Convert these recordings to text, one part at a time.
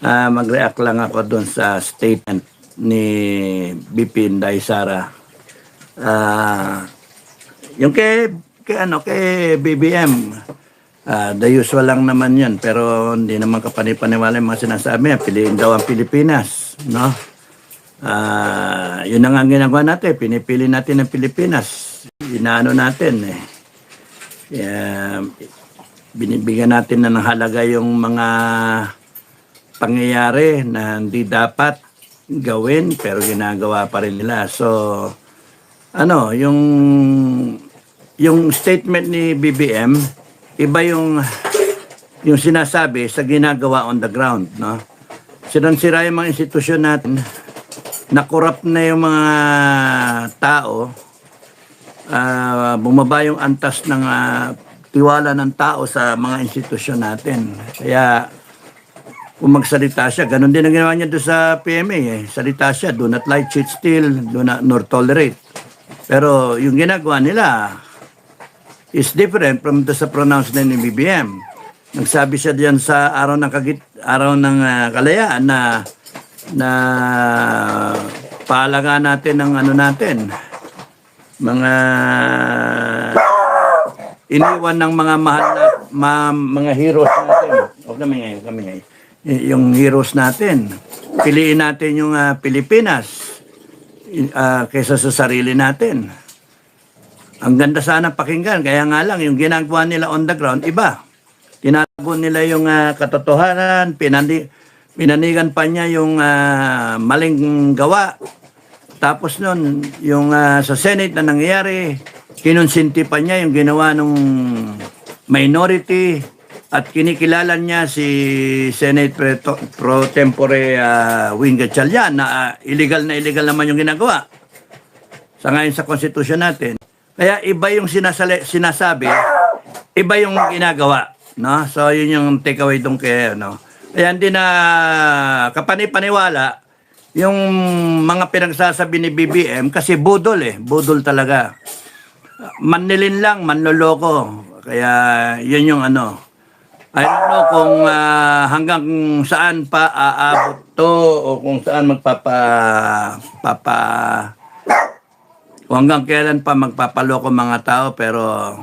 Mag-react lang ako doon sa statement ni BP Inday Sara. Yung kay BBM, the usual lang naman yun, pero hindi naman kapanipaniwala yung mga sinasabi niya. Piliin daw ang Pilipinas, no? Yun ang ginagawa natin, pinipili natin ang Pilipinas. Inaano natin eh. Binibigyan natin na ng halaga yung mga pangyayari na hindi dapat gawin pero ginagawa pa rin nila. So, yung statement ni BBM, iba yung sinasabi sa ginagawa on the ground, no? Sira yung mga institusyon natin, na-corrupt na yung mga tao, bumaba yung antas ng tiwala ng tao sa mga institusyon natin. Kaya, kung magsalita siya, ganun din ang ginawa niya doon sa PMA. Salita siya, do not lie, cheat, steal, do not nor tolerate. Pero yung ginagawa nila is different from the sa pronouncement ni BBM. Nagsabi siya diyan sa araw ng kalayaan na paalagaan natin ng natin. Mga iniwan ng mga mahal na mga heroes natin. O kami ngayon. Yung heroes natin. Piliin natin yung Pilipinas kaysa sa sarili natin. Ang ganda sana pakinggan. Kaya nga lang, yung ginagawa nila on the ground, iba. Tinago nila yung katotohanan, pinanigan pa niya yung maling gawa. Tapos nun, yung sa Senate na nangyayari, kinonsinti pa niya yung ginawa ng minority at kinikilala niya si Senate Pro Tempore Wing Gatchalian na illegal naman yung ginagawa sa ngayon sa konstitusyon natin. Kaya iba yung sinasabi, iba yung ginagawa, no? So yun yung takeaway doon kay Kaya hindi na kapanipaniwala yung mga pinagsasabi ni BBM kasi budol talaga. Manlilin lang, manloloko. Kaya yun yung I don't know kung hanggang saan pa aabot to o kung saan o hanggang kailan pa magpapaloko mga tao, pero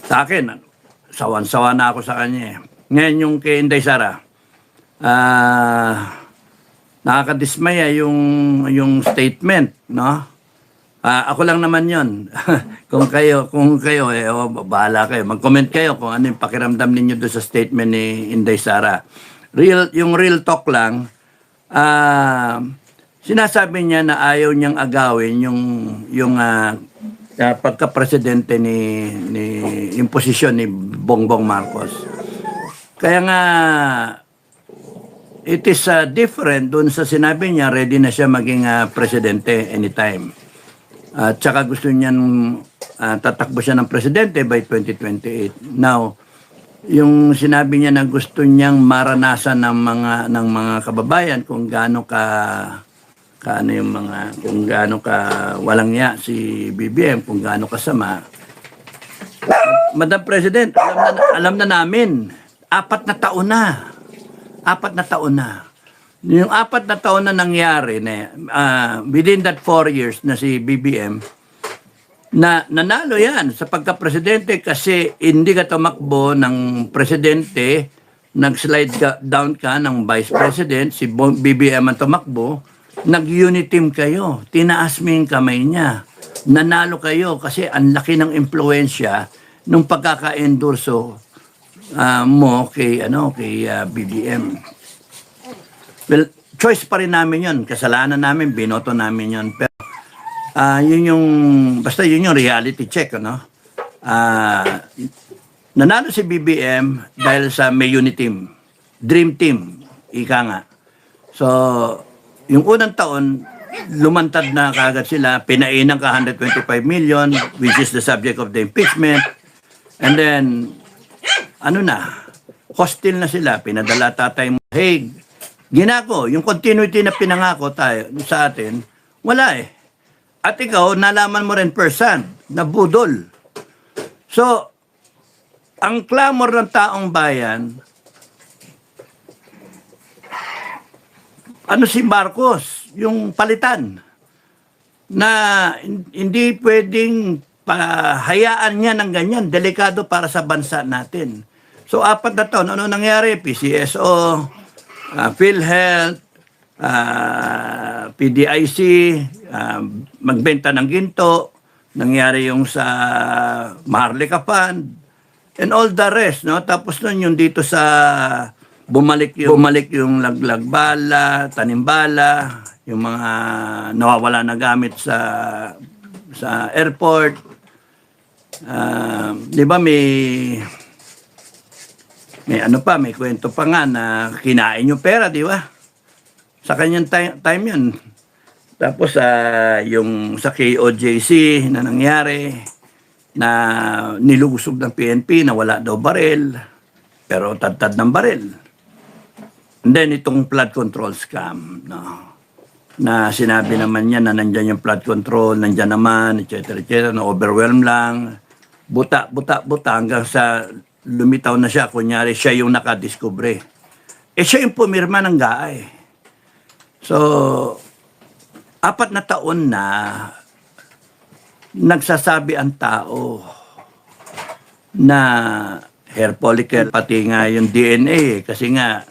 sa akin, sawan-sawa na ako sa kanya. Ngayon yung kay Inday Sara, nakakadismaya yung statement, no? Ako lang naman yon. kung kayo, bahala kayo. Mag-comment kayo kung ano yung pakiramdam ninyo doon sa statement ni Inday Sara. Yung real talk lang, sinasabi niya na ayaw niyang agawin yung pagka-presidente yung posisyon ni Bongbong Marcos. Kaya nga, it is different doon sa sinabi niya, ready na siya maging presidente anytime. At saka gusto niyan tatakbo siya ng presidente by 2028. Now, yung sinabi niya na gusto niyang maranasan ng mga kababayan kung gaano kung gaano ka walang ya si BBM, kung gaano kasama. Madam President, alam na namin, 4 na taon na. Yung 4 na taon na nangyari within that 4 years na si BBM, na nanalo yan sa pagka-presidente kasi hindi ka tumakbo ng presidente, nag-slide down ka ng vice president, si BBM ang tumakbo, nag-uniteam kayo, tinaas mo yung kamay niya, nanalo kayo kasi ang laki ng impluensya nung pagkaka-endorso mo kay BBM. Well, choice pa rin namin yun. Kasalanan namin, binoto namin yun. Pero basta yun yung reality check, nanalo si BBM dahil sa may uniteam, dream team, ika nga. So, yung unang taon, lumantad na kagad sila, pinainang ka 125 million, which is the subject of the impeachment. And then, hostile na sila, pinadala Tatay Haig. Ginako, yung continuity na pinangako tayo sa atin, wala eh. At ikaw, nalaman mo rin person na budol. So, ang clamor ng taong bayan, ano si Marcos, yung palitan, na hindi pwedeng hayaan niya ng ganyan, delikado para sa bansa natin. So 4 na taon, ano nangyari? PCSO, PhilHealth, PDIC, magbenta ng ginto, nangyari yung sa Maharlika Fund, and all the rest, no? Tapos nun yung dito sa bumalik yung laglag bala, tanimbala, yung mga nawawala na gamit sa airport. Di ba may ano pa, may kwento pa nga na kinain yung pera, di ba? Sa kanyang time yun. Tapos yung sa KOJC na nangyari, na nilusog ng PNP na wala daw baril, pero tad-tad ng baril. And then itong flood control scam, no? Na sinabi naman niya na nandyan yung flood control, nandyan naman, etc. na-overwhelm lang, buta hanggang sa lumitaw na siya, kunyari siya yung nakadiskubre. Siya yung pumirma ng GAA. So, 4 na taon na nagsasabi ang tao na hair follicle, pati nga yung DNA, kasi nga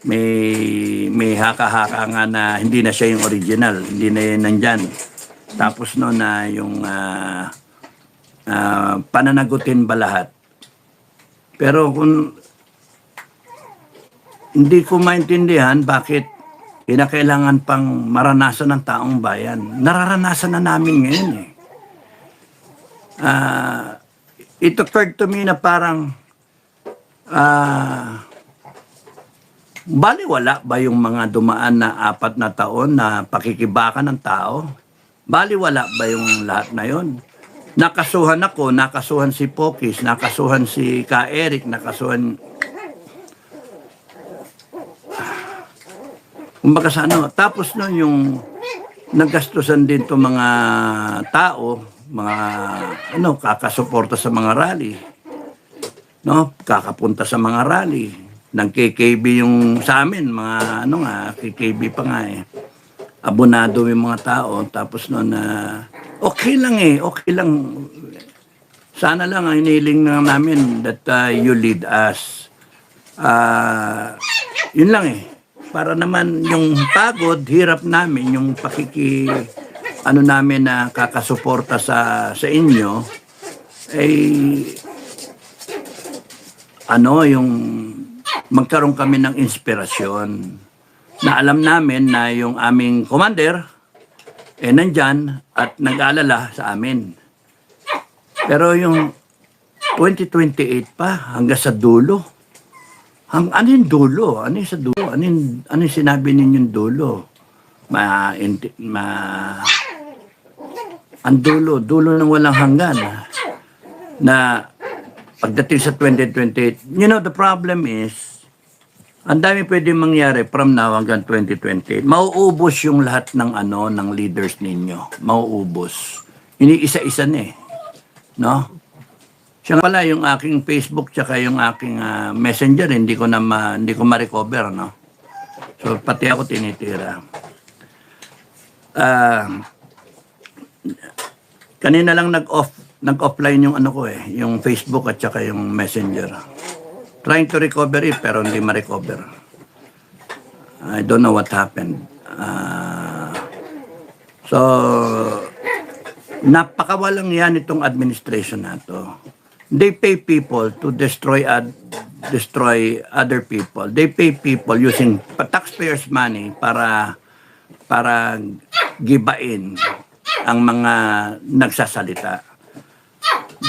may haka-haka nga na hindi na siya yung original, hindi na yun nandyan. Tapos no na yung pananagutin ba lahat. Pero kung hindi ko maintindihan bakit kinakailangan pang maranasan ng taong bayan. Nararanasan na namin ngayon eh. It occurred to me na parang baliwala ba yung mga dumaan na 4 na taon na pakikibaka ng tao? Baliwala ba yung lahat na yon? Nakasuhan ako, nakasuhan si Pokis, nakasuhan si Ka Eric, nakasuhan... Kumbaga sa ano, tapos nun yung naggastusan din to mga tao, mga kakasuporta sa mga rally. No, kakapunta sa mga rally. Ng KKB yung sa amin, mga KKB pa nga eh. Abonado yung mga tao, tapos noon okay lang eh, okay lang. Sana lang ang hiniling na namin that you lead us. Yun lang eh. Para naman yung pagod, hirap namin, yung namin na kakasuporta sa inyo, ay yung magkaroon kami ng inspirasyon na alam namin na yung aming commander nandyan at nag-aalala sa amin. Pero yung 2028 pa hanggang sa dulo, ano yung dulo? Ano yung sa dulo? Ano yung sinabi ninyong dulo? Ang dulo ng walang hanggan na pagdating sa 2028. You know, the problem is, ang dami pwede mangyari from now hanggang 2028. Mauubos yung lahat ng ng leaders ninyo. Mauubos. Ini-isa-isa na eh. No? Siya pala yung aking Facebook tsaka yung aking Messenger, hindi ko ma-recover, no? So pati ako tinitira. Kanina lang nag-offline yung yung Facebook at saka yung Messenger. Trying to recover it pero hindi ma-recover. I don't know what happened. So napakawalang yan itong administration na to. They pay people to destroy other people. They pay people using taxpayers' money para gibain ang mga nagsasalita.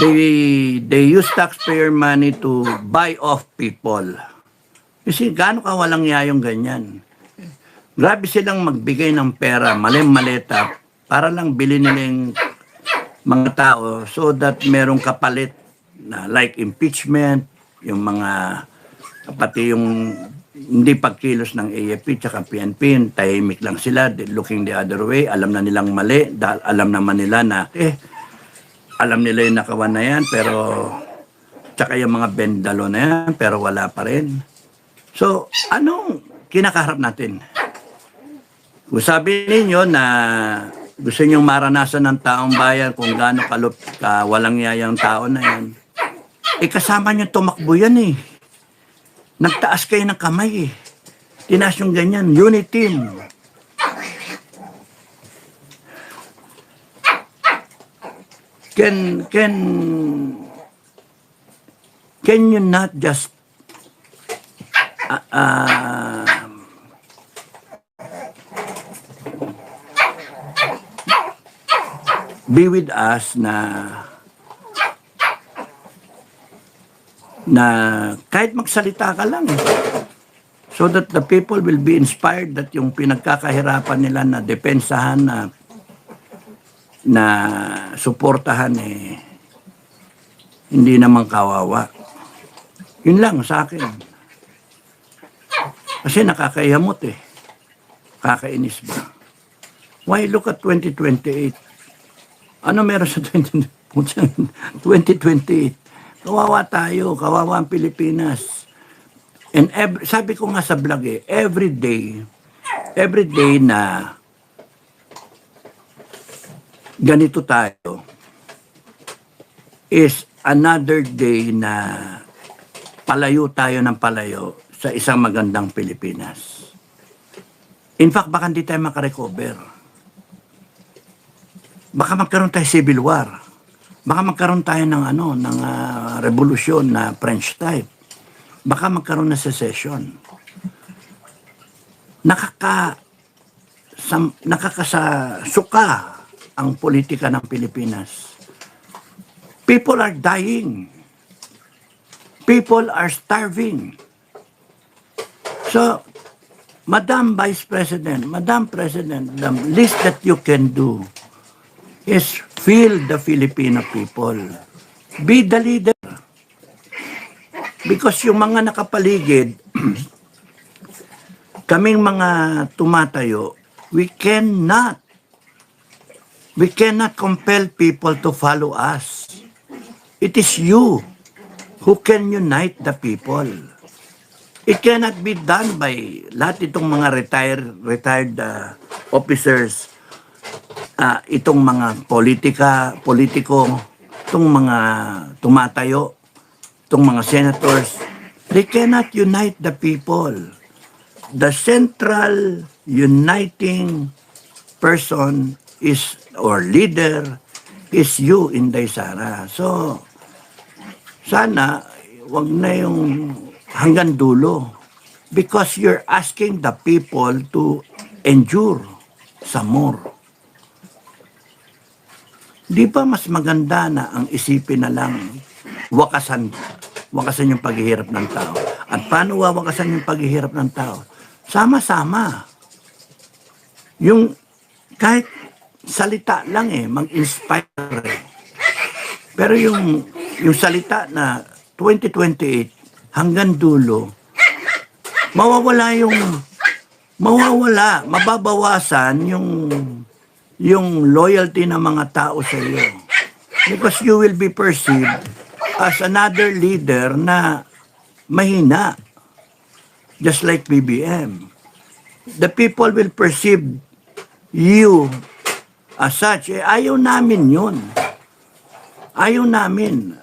They use taxpayer money to buy off people. Kasi gaano ka walang yayong ganyan. Grabe silang magbigay ng pera, maleta, para lang bilhin nila yung mga tao so that merong kapalit na like impeachment, yung mga pati yung hindi pagkilos ng AFP tsaka PNP, tahimik lang sila, looking the other way, alam na nilang mali, alam naman nila na alam nila yung nakawan na yan, pero tsaka yung mga bendalo na yan, pero wala pa rin. So, anong kinakaharap natin? Kung sabi ninyo na gusto nyong maranasan ng taong bayan kung gaano walang yayang tao na yan, kasama nyo tumakbo yan eh. Nagtaas kayo ng kamay eh. Tinaas yung ganyan, unit team. Can you not just be with us na kahit magsalita ka lang so that the people will be inspired that yung pinagkakahirapan nila na depensahan na suportahan hindi naman kawawa. Yun lang sa akin. Kasi nakakayamot kakainis ba? Why look at 2028? Ano meron sa 2028? Kawawa tayo, kawawa ang Pilipinas. And sabi ko nga sa vlog every day na ganito tayo is another day na palayo tayo ng palayo sa isang magandang Pilipinas. In fact, baka hindi tayo makarecover. Baka magkaroon tayo civil war. Baka magkaroon tayo ng revolusyon na French type. Baka magkaroon na secession. Nakakasuka ang politika ng Pilipinas. People are dying. People are starving. So, Madam Vice President, Madam President, the least that you can do is feel the Filipino people. Be the leader. Because yung mga nakapaligid, kaming mga tumatayo, we cannot compel people to follow us. It is you who can unite the people. It cannot be done by lahat itong mga retired officers, itong mga politiko, itong mga tumatayo, itong mga senators. They cannot unite the people. The central uniting person or leader is you, Inday Sara. So, sana, wag na yung hanggang dulo. Because you're asking the people to endure some more. Di ba mas maganda na ang isipin na lang wakasan yung paghihirap ng tao? At paano wawakasan yung paghihirap ng tao? Sama-sama. Yung kahit salita lang mag-inspire. Pero yung salita na 2028 hanggang dulo, mababawasan yung loyalty ng mga tao sa iyo. Because you will be perceived as another leader na mahina. Just like BBM. The people will perceive you as such. Ayaw namin yun. Ayaw namin.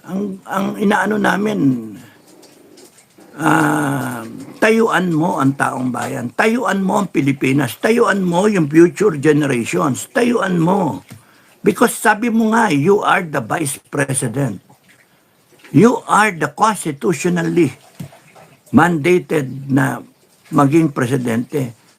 Ang inaano namin, tayuan mo ang taong bayan. Tayuan mo ang Pilipinas. Tayuan mo yung future generations. Tayuan mo. Because sabi mo nga, you are the Vice President. You are the constitutionally mandated na maging presidente.